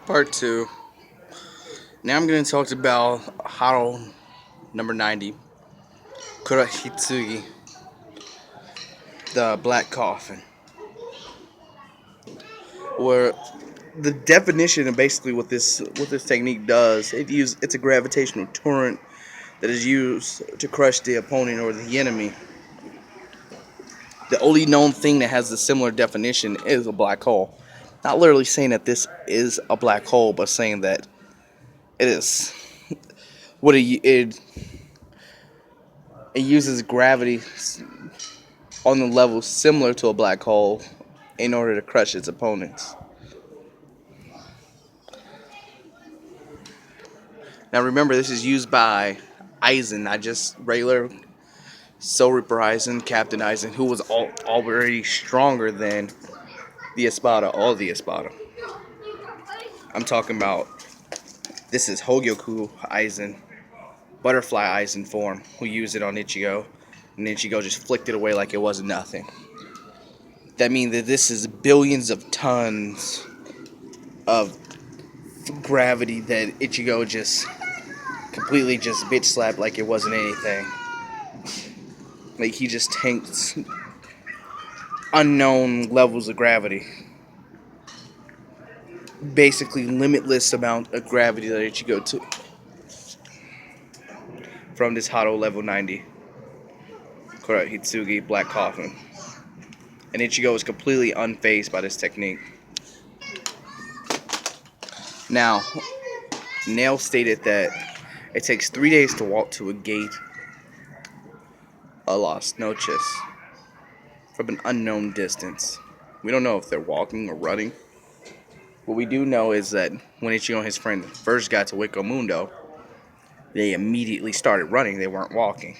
Part 2. Now I'm going to talk about Haro number 90, Kurahitsugi, the Black Coffin. Where the definition of basically what this technique does, it's a gravitational torrent that is used to crush the opponent or the enemy. The only known thing that has a similar definition is a black hole. Not literally saying that this is a black hole, but saying that it is. It uses gravity on the level similar to a black hole in order to crush its opponents. Now remember, this is used by Aizen, not just regular Soul Reaper Aizen, Captain Aizen, who was already stronger than the Espada, all the Espada. I'm talking about, this is Hogyoku Aizen, Butterfly Aizen form, who used it on Ichigo, and Ichigo just flicked it away like it wasn't nothing. That means that this is billions of tons of gravity that Ichigo just completely just bitch slapped like it wasn't anything. Like he just tanked unknown levels of gravity. Basically limitless amount of gravity that Ichigo took from this Hado level 90. Correct, Hitsugi, Black Coffin. And Ichigo was completely unfazed by this technique. Now, Nail stated that it takes 3 days to walk to a gate of Las Noches from an unknown distance. We don't know if they're walking or running. What we do know is that when Ichigo and his friend first got to Wako Mundo, they immediately started running. They weren't walking.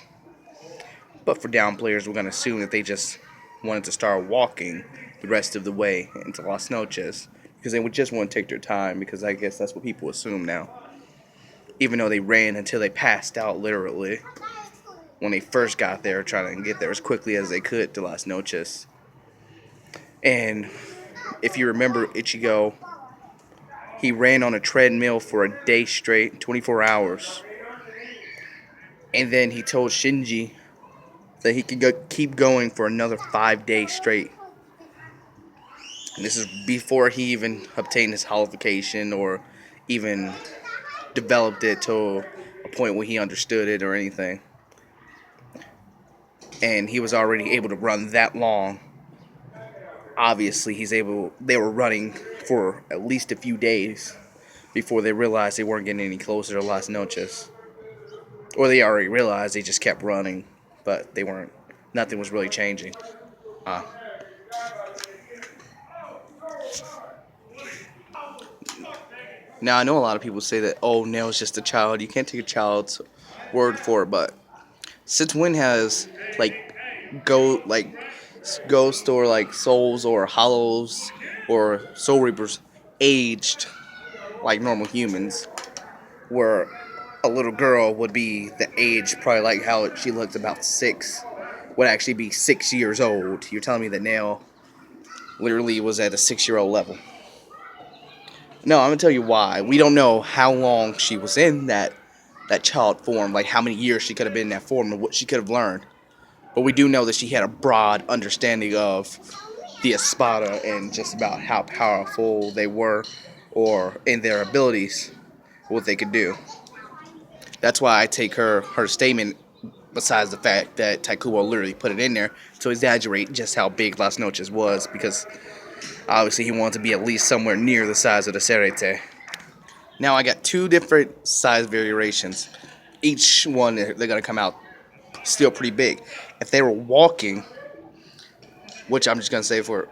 But for down players, we're going to assume that they just wanted to start walking the rest of the way into Las Noches because they would just want to take their time, because I guess that's what people assume now. Even though they ran until they passed out literally when they first got there, trying to get there as quickly as they could to Las Noches. And if you remember Ichigo, he ran on a treadmill for a day straight, 24 hours. And then he told Shinji that he could keep going for another 5 days straight. And this is before he even obtained his holification or even developed it to a point where he understood it or anything. And he was already able to run that long. Obviously, they were running for at least a few days before they realized they weren't getting any closer to Las Noches. Or they already realized, they just kept running, but they weren't. Nothing was really changing. Uh, Now, I know a lot of people say that, oh, Nail's just a child. You can't take a child's word for it, but since when has, like, like, ghosts or, like, souls or hollows or soul reapers aged like normal humans, where a little girl would be the age, probably like how she looked about 6, would actually be 6 years old? You're telling me that Nail literally was at a 6-year-old level? No, I'm gonna tell you why. We don't know how long she was in that child form, like how many years she could have been in that form and what she could have learned. But we do know that she had a broad understanding of the Espada and just about how powerful they were, or in their abilities, what they could do. That's why I take her statement, besides the fact that Taikubo literally put it in there to exaggerate just how big Las Noches was, because obviously he wanted to be at least somewhere near the size of the Serete. Now I got 2 different size variations. Each one, they're going to come out still pretty big. If they were walking, which I'm just going to say for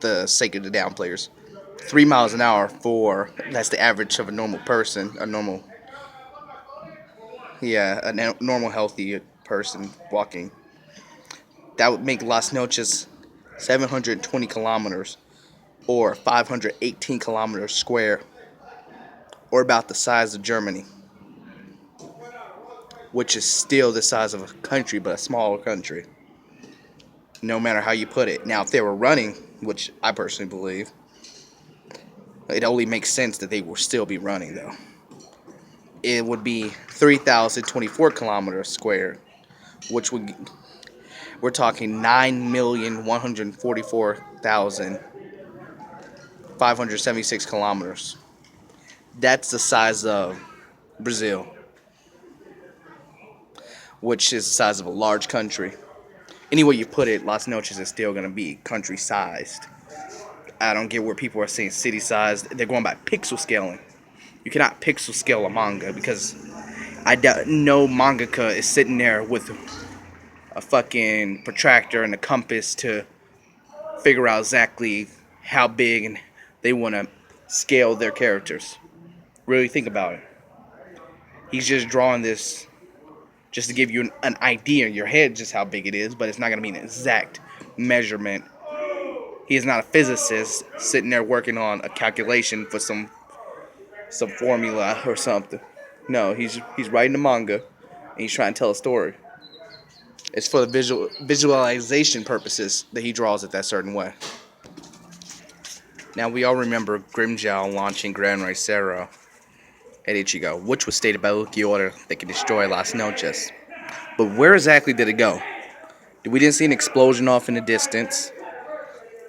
the sake of the down players, 3 miles an hour, that's the average of a normal person, a normal healthy person walking. That would make Las Noches 720 kilometers, or 518 kilometers square, or about the size of Germany, which is still the size of a country, but a smaller country, no matter how you put it. Now, if they were running, which I personally believe, It only makes sense that they will still be running, though. It would be 3,024 kilometers squared, which would, we're talking 9,144,576 kilometers. That's the size of Brazil, which is the size of a large country. Any way you put it, Las Noches is still going to be country-sized. I don't get where people are saying city-sized. They're going by pixel scaling. You cannot pixel scale a manga because I doubt no mangaka is sitting there with a fucking protractor and a compass to figure out exactly how big and they want to scale their characters. Really think about it. He's just drawing this just to give you an idea in your head just how big it is, but it's not going to be an exact measurement. He is not a physicist sitting there working on a calculation for some formula or something. No, he's writing a manga and he's trying to tell a story. It's for the visualization purposes that he draws it that certain way. Now, we all remember Grimmjow launching Gran Rey Zero at Ichigo, which was stated by Ulquiorra that could destroy Las Noches. But where exactly did it go? We didn't see an explosion off in the distance.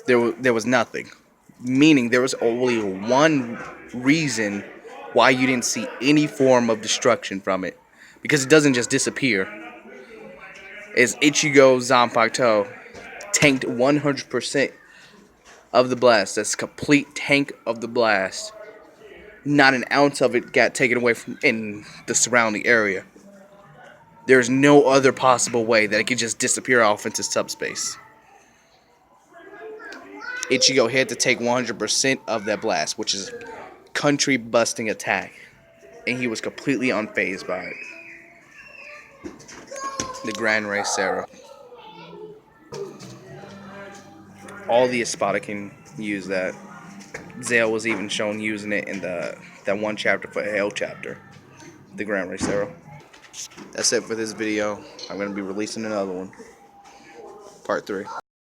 There was nothing. Meaning there was only one reason why you didn't see any form of destruction from it. Because it doesn't just disappear. As Ichigo Zanpakuto tanked 100% of the blast. That's complete tank of the blast. Not an ounce of it got taken away from in the surrounding area. There's no other possible way that it could just disappear off into subspace. Ichigo had to take 100% of that blast, which is country-busting attack. And he was completely unfazed by it. The Gran Rey Zero. All the Espada can use that. Zale was even shown using it in that one chapter for Hell chapter. The Gran Rey Zero. That's it for this video. I'm going to be releasing another one. Part 3.